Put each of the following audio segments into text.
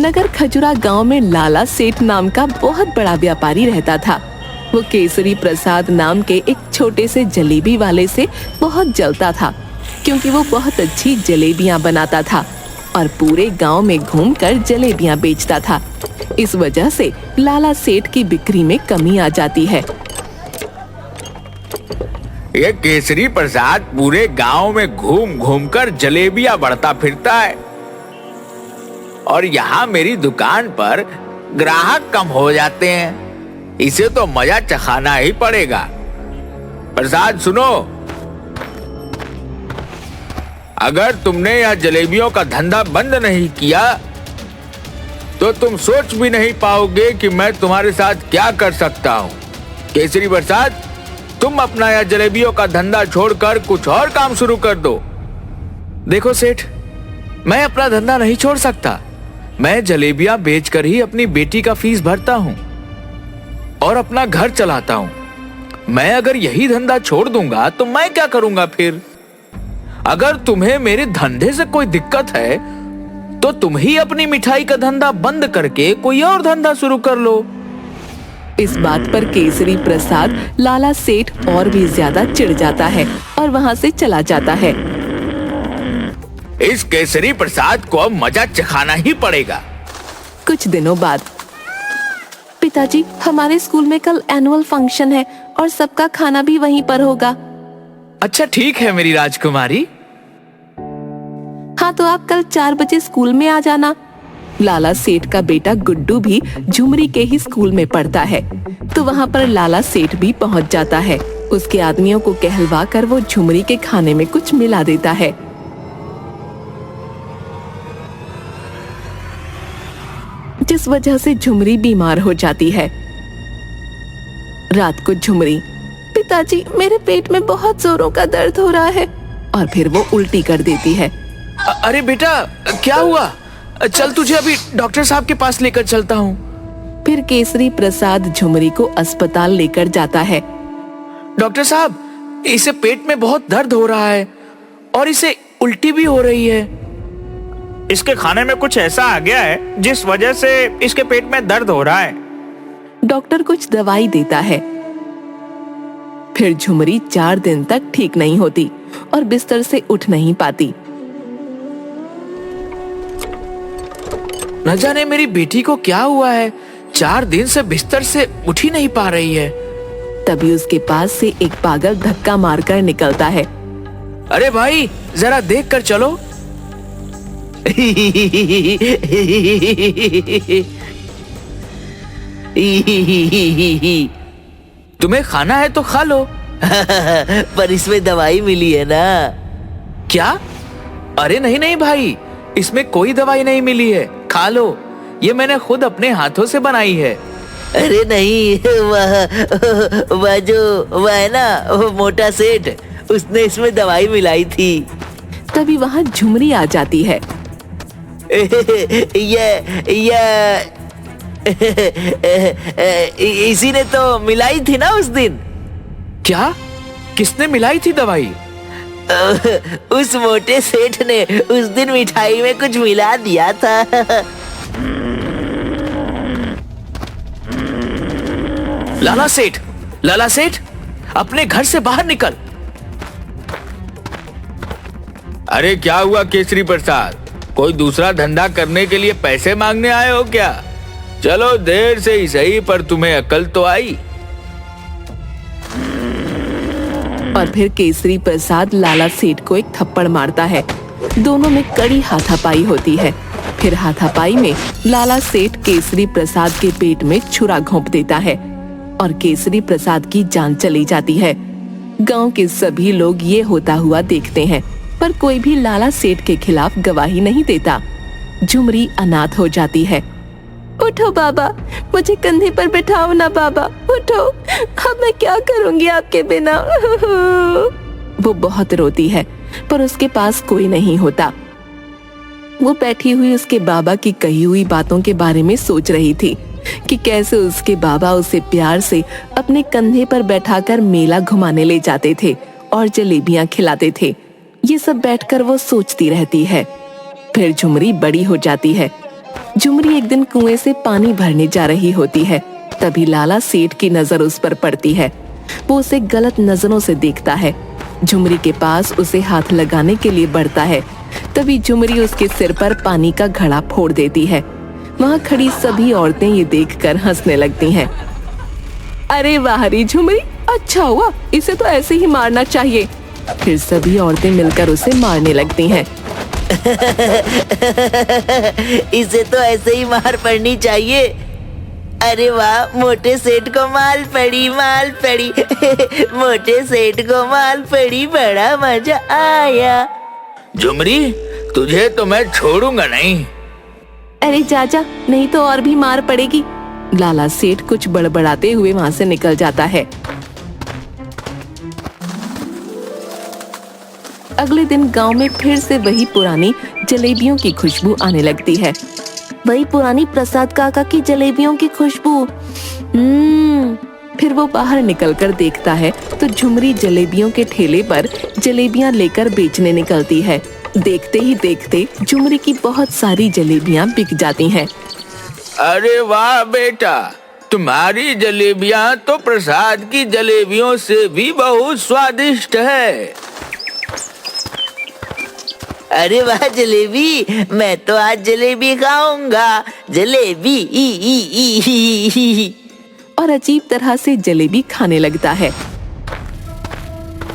नगर खजुरा गांव में लाला सेठ नाम का बहुत बड़ा व्यापारी रहता था। वो केसरी प्रसाद नाम के एक छोटे से जलेबी वाले से बहुत जलता था, क्योंकि वो बहुत अच्छी जलेबियां बनाता था और पूरे गांव में घूमकर जलेबियां बेचता था। इस वजह से लाला सेठ की बिक्री में कमी आ जाती है। ये केसरी प्रसाद पूरे गांव में घूम घूम कर जलेबियां बढ़ता फिरता है और यहाँ मेरी दुकान पर ग्राहक कम हो जाते हैं। इसे तो मजा चखाना ही पड़ेगा। प्रसाद सुनो, अगर तुमने यह जलेबियों का धंधा बंद नहीं किया तो तुम सोच भी नहीं पाओगे कि मैं तुम्हारे साथ क्या कर सकता हूँ। केसरी प्रसाद, तुम अपना यह जलेबियों का धंधा छोड़कर कुछ और काम शुरू कर दो। देखो सेठ, मैं अपना धंधा नहीं छोड़ सकता। मैं जलेबियां बेचकर ही अपनी बेटी का फीस भरता हूँ और अपना घर चलाता हूँ। मैं अगर यही धंधा छोड़ दूंगा तो मैं क्या करूंगा फिर? अगर तुम्हें मेरे धंधे से कोई दिक्कत है तो तुम ही अपनी मिठाई का धंधा बंद करके कोई और धंधा शुरू कर लो। इस बात पर केसरी प्रसाद लाला सेठ और भी ज्यादा चिढ़ जाता है और वहाँ से चला जाता है। इस केसरी प्रसाद को अब मजा चखाना ही पड़ेगा। कुछ दिनों बाद, पिताजी, हमारे स्कूल में कल एनुअल फंक्शन है और सबका खाना भी वहीं पर होगा। अच्छा ठीक है मेरी राजकुमारी। हाँ, तो आप कल 4 बजे स्कूल में आ जाना। लाला सेठ का बेटा गुड्डू भी झुमरी के ही स्कूल में पढ़ता है, तो वहाँ पर लाला सेठ भी पहुँच जाता है। उसके आदमियों को कहलवा कर वो झुमरी के खाने में कुछ मिला देता है। जिस वजह से झुमरी बीमार हो जाती है। रात को झुमरी, पिताजी, मेरे पेट में बहुत जोरों का दर्द हो रहा है, और फिर वो उल्टी कर देती है। अरे बेटा, क्या हुआ? चल तुझे अभी डॉक्टर साहब के पास लेकर चलता हूँ। फिर केसरी प्रसाद झुमरी को अस्पताल लेकर जाता है। डॉक्टर साहब, इसे पेट में बहुत दर्द हो रहा है और इसे उल्टी भी हो रही है। इसके खाने में कुछ ऐसा आ गया है जिस वजह से इसके पेट में दर्द हो रहा है। डॉक्टर कुछ दवाई देता है। फिर झुमरी 4 दिन तक ठीक नहीं होती और बिस्तर से उठ नहीं पाती। न जाने मेरी बेटी को क्या हुआ है, 4 दिन से बिस्तर से उठ ही नहीं पा रही है। तभी उसके पास से एक पागल धक्का मारकर निकलता है। अरे भाई, जरा देख कर चलो। तुम्हें खाना है तो खा लो। पर इसमें दवाई मिली है ना? क्या? अरे नहीं नहीं भाई, इसमें कोई दवाई नहीं मिली है, खा लो। ये मैंने खुद अपने हाथों से बनाई है। अरे नहीं, वह है ना, वो मोटा सेठ, उसने इसमें दवाई मिलाई थी। तभी वहाँ झुमरी आ जाती है। इसी ने तो मिलाई थी ना उस दिन। क्या? किसने मिलाई थी दवाई? उस मोटे सेठ ने उस दिन मिठाई में कुछ मिला दिया था। लाला सेठ, लाला सेठ, अपने घर से बाहर निकल। अरे क्या हुआ केसरी प्रसाद? कोई दूसरा धंधा करने के लिए पैसे मांगने आए हो क्या? चलो देर से ही सही, पर तुम्हें अकल तो आई। और फिर केसरी प्रसाद लाला सेठ को एक थप्पड़ मारता है। दोनों में कड़ी हाथापाई होती है। फिर हाथापाई में लाला सेठ केसरी प्रसाद के पेट में छुरा घोंप देता है और केसरी प्रसाद की जान चली जाती है। गांव के सभी लोग ये होता हुआ देखते हैं, पर कोई भी लाला सेठ के खिलाफ गवाही नहीं देता। झुमरी अनाथ हो जाती है। उठो बाबा, मुझे कंधे पर बिठाओ ना बाबा, उठो, अब मैं क्या करूंगी आपके बिना। वो बहुत रोती है, पर उसके पास कोई नहीं होता। वो बैठी हुई उसके बाबा की कही हुई बातों के बारे में सोच रही थी कि कैसे उसके बाबा उसे प्यार से अपने कंधे पर बैठाकर मेला घुमाने ले जाते थे और जलेबियां खिलाते थे। ये सब बैठकर वो सोचती रहती है। फिर झुमरी बड़ी हो जाती है और झुमरी एक दिन कुएं से पानी भरने जा रही होती है। तभी लाला सेठ की नजर उस पर पड़ती है। वो उसे गलत नजरों से देखता है। झुमरी के पास उसे हाथ लगाने के लिए बढ़ता है। तभी झुमरी उसके सिर पर पानी का घड़ा फोड़ देती है। वहाँ खड़ी सभी औरतें ये देखकर हंसने लगती हैं। अरे वाह रे झुमरी, अच्छा हुआ, इसे तो ऐसे ही मारना चाहिए। फिर सभी औरतें मिलकर उसे मारने लगती हैं। इसे तो ऐसे ही मार पड़नी चाहिए। अरे वाह, मोटे सेठ को माल पड़ी, माल पड़ी। मोटे सेठ को माल पड़ी, बड़ा मजा आया। झुमरी, तुझे तो मैं छोड़ूंगा नहीं। अरे चाचा, नहीं तो और भी मार पड़ेगी। लाला सेठ कुछ बड़बड़ाते हुए वहां से निकल जाता है। अगले दिन गांव में फिर से वही पुरानी जलेबियों की खुशबू आने लगती है। वही पुरानी प्रसाद काका की जलेबियों की खुशबू। फिर वो बाहर निकलकर देखता है तो झुमरी जलेबियों के ठेले पर जलेबियां लेकर बेचने निकलती है। देखते ही देखते झुमरी की बहुत सारी जलेबियां बिक जाती हैं। अरे वाह बेटा, तुम्हारी जलेबियां तो प्रसाद की जलेबियों से भी बहुत स्वादिष्ट है। अरे वाह जलेबी, मैं तो आज जलेबी खाऊंगा। जलेबी ई। और अजीब तरह से जलेबी खाने लगता है।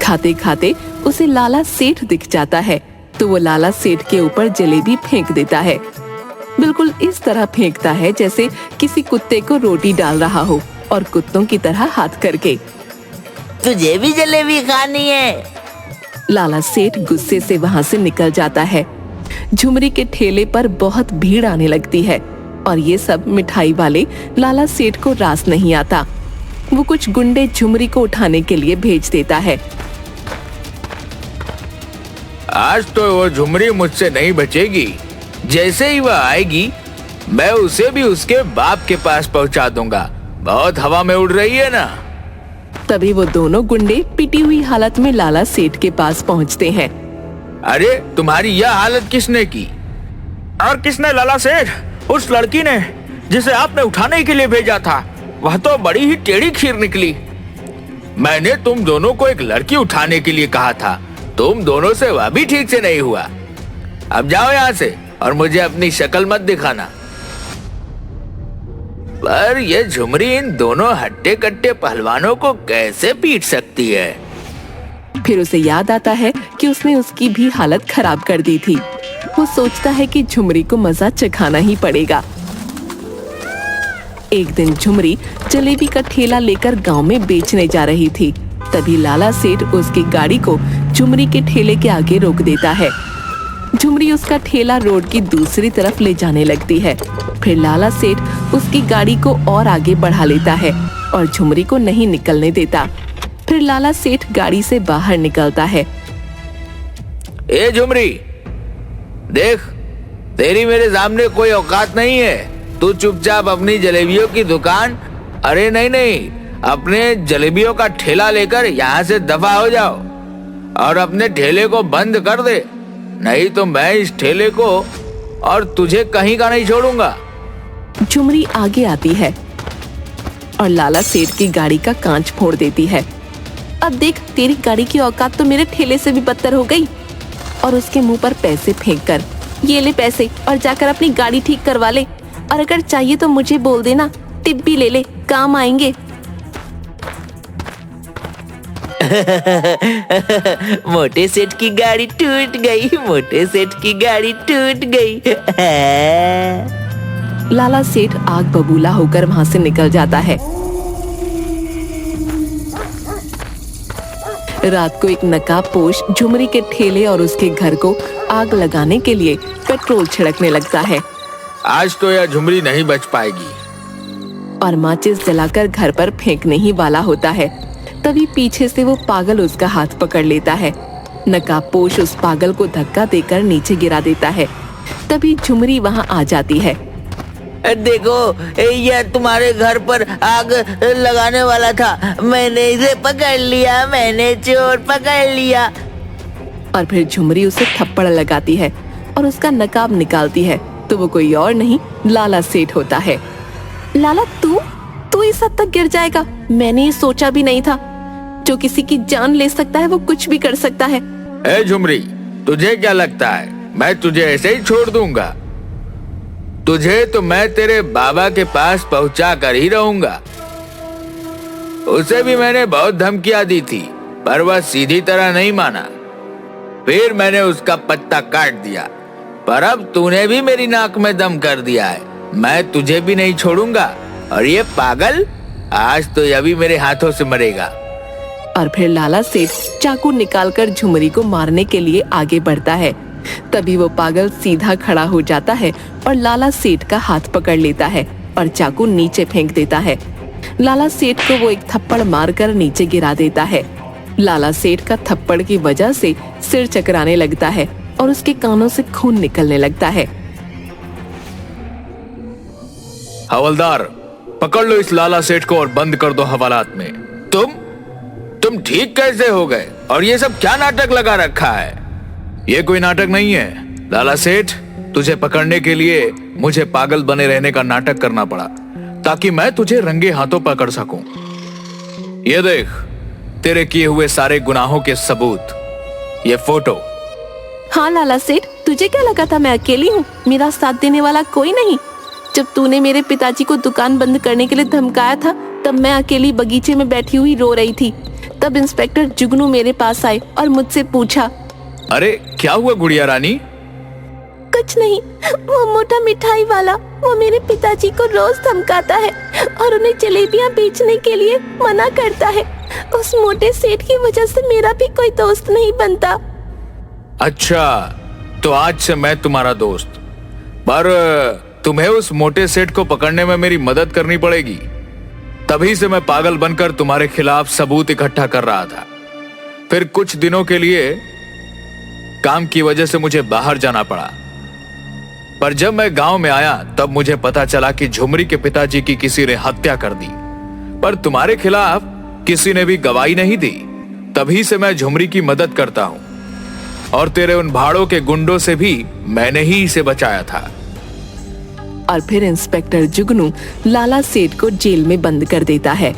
खाते खाते उसे लाला सेठ दिख जाता है तो वो लाला सेठ के ऊपर जलेबी फेंक देता है। बिल्कुल इस तरह फेंकता है जैसे किसी कुत्ते को रोटी डाल रहा हो, और कुत्तों की तरह हाथ करके। तुझे भी जलेबी खानी है? लाला सेठ गुस्से से वहां से निकल जाता है। झुमरी के ठेले पर बहुत भीड़ आने लगती है और ये सब मिठाई वाले लाला सेठ को रास नहीं आता। वो कुछ गुंडे झुमरी को उठाने के लिए भेज देता है। आज तो वो झुमरी मुझसे नहीं बचेगी। जैसे ही वह आएगी मैं उसे भी उसके बाप के पास पहुंचा दूंगा। बहुत हवा में उड़ रही है ना। तभी वो दोनों गुंडे पिटी हुई हालत में लाला सेठ के पास पहुंचते हैं। अरे तुम्हारी यह हालत किसने की? और किसने लाला सेठ? उस लड़की ने जिसे आपने उठाने के लिए भेजा था। वह तो बड़ी ही टेढ़ी खीर निकली। मैंने तुम दोनों को एक लड़की उठाने के लिए कहा था। तुम दोनों से वह भी ठीक से नहीं हुआ। अब जाओ यहाँ से और मुझे अपनी शक्ल मत दिखाना। पर यह झुमरी इन दोनों हट्टे कट्टे पहलवानों को कैसे पीट सकती है? फिर उसे याद आता है कि उसने उसकी भी हालत खराब कर दी थी। वो सोचता है कि झुमरी को मजा चखाना ही पड़ेगा। एक दिन झुमरी जलेबी का ठेला लेकर गांव में बेचने जा रही थी। तभी लाला सेठ उसकी गाड़ी को झुमरी के ठेले के आगे रोक देता है। झुमरी उसका ठेला रोड की दूसरी तरफ ले जाने लगती है। फिर लाला सेठ उसकी गाड़ी को और आगे बढ़ा लेता है और झुमरी को नहीं निकलने देता। फिर लाला सेठ गाड़ी से बाहर निकलता है। ए झुमरी, देख, तेरी मेरे सामने कोई औकात नहीं है। तू चुपचाप अपनी जलेबियों की दुकान, अरे नहीं, अपने जलेबियों का ठेला लेकर यहाँ से दफा हो जाओ और अपने ठेले को बंद कर दे। नहीं तो मैं इस ठेले को और तुझे कहीं का नहीं छोड़ूंगा। झुमरी आगे आती है और लाला सेठ की गाड़ी का कांच फोड़ देती है। अब देख, तेरी गाड़ी की औकात तो मेरे ठेले से भी बदतर हो गई। और उसके मुंह पर पैसे फेंककर, ये ले पैसे और जाकर अपनी गाड़ी ठीक करवा ले। और अगर चाहिए तो मुझे बोल देना, टिप भी ले ले, काम आएंगे। मोटे सेठ की गाड़ी टूट गई। मोटे सेठ की गाड़ी टूट गई। लाला सेठ आग बबूला होकर वहां से निकल जाता है। रात को एक नकाबपोश झुमरी के ठेले और उसके घर को आग लगाने के लिए पेट्रोल छिड़कने लगता है। आज तो यह झुमरी नहीं बच पाएगी। और माचिस जलाकर घर पर फेंकने ही वाला होता है। तभी पीछे से वो पागल उसका हाथ पकड़ लेता है। नकाबपोश उस पागल को धक्का देकर नीचे गिरा देता है। तभी झुमरी वहां आ जाती है। देखो, यह तुम्हारे घर पर आग लगाने वाला था। मैंने इसे पकड़ लिया। मैंने चोर पकड़ लिया। और फिर झुमरी उसे थप्पड़ लगाती है और उसका नकाब निकालती है तो वो कोई और नहीं लाला सेठ होता है। लाला तू इस हद तक गिर जाएगा, मैंने ये सोचा भी नहीं था। जो किसी की जान ले सकता है वो कुछ भी कर सकता है। ए झुमरी, तुझे क्या लगता है मैं तुझे ऐसे ही छोड़ दूंगा? तुझे तो मैं तेरे बाबा के पास पहुंचा कर ही रहूंगा। उसे भी मैंने बहुत धमकियां दी थी, पर वह सीधी तरह नहीं माना। फिर मैंने उसका पत्ता काट दिया, पर अब तूने भी मेरी नाक में दम कर दिया है। मैं तुझे भी नहीं छोड़ूंगा। और ये पागल, आज तो यह भी मेरे हाथों से मरेगा। और फिर लाला सेठ चाकू निकालकर झुमरी को मारने के लिए आगे बढ़ता है। तभी वो पागल सीधा खड़ा हो जाता है और लाला सेठ का हाथ पकड़ लेता है और चाकू नीचे फेंक देता है। लाला सेठ को वो एक थप्पड़ मारकर नीचे गिरा देता है। लाला सेठ का थप्पड़ की वजह से सिर चकराने लगता है और उसके कानों से खून निकलने लगता है। हवलदार, पकड़ लो इस लाला सेठ को और बंद कर दो हवालात में। तुम ठीक कैसे हो गए? और ये सब क्या नाटक लगा रखा है? ये कोई नाटक नहीं है लाला सेठ। तुझे पकड़ने के लिए मुझे पागल बने रहने का नाटक करना पड़ा, ताकि मैं तुझे रंगे हाथों पकड़ सकूं। ये देख, तेरे किए हुए सारे गुनाहों के सबूत, ये फोटो। हाँ लाला सेठ, तुझे क्या लगा था मैं अकेली हूँ? मेरा साथ देने वाला कोई नहीं। जब तूने मेरे पिताजी को दुकान बंद करने के लिए धमकाया था, तब मैं अकेली बगीचे में बैठी हुई रो रही थी। तब इंस्पेक्टर जुगनू मेरे पास आए और मुझसे पूछा, अरे क्या हुआ गुड़िया रानी? कुछ नहीं, वो मोटा मिठाई वाला, वो मेरे पिताजी को रोज धमकाता है और उन्हें जलेबियां बेचने के लिए मना करता है। उस मोटे सेठ की वजह से मेरा भी कोई दोस्त नहीं बनता। अच्छा, तो आज से मैं तुम्हारा दोस्त। पर तुम्हें उस मोटे सेठ को पकड़ने में मेरी मदद करनी पड़ेगी। तभी से मैं पागल बनकर तुम्हारे खिलाफ सबूत इकट्ठा कर रहा था। फिर कुछ दिनों के लिए काम की वजह से मुझे बाहर जाना पड़ा। पर जब मैं गांव में आया तब मुझे पता चला कि झुमरी के पिताजी की किसी ने हत्या कर दी, पर तुम्हारे खिलाफ किसी ने भी गवाही नहीं दी। तभी से मैं झुमरी की मदद करता हूं, और तेरे उन भाड़ों के गुंडों से भी मैंने ही इसे बचाया था। और फिर इंस्पेक्टर जुगनू लाला सेठ को जेल में बंद कर देता है।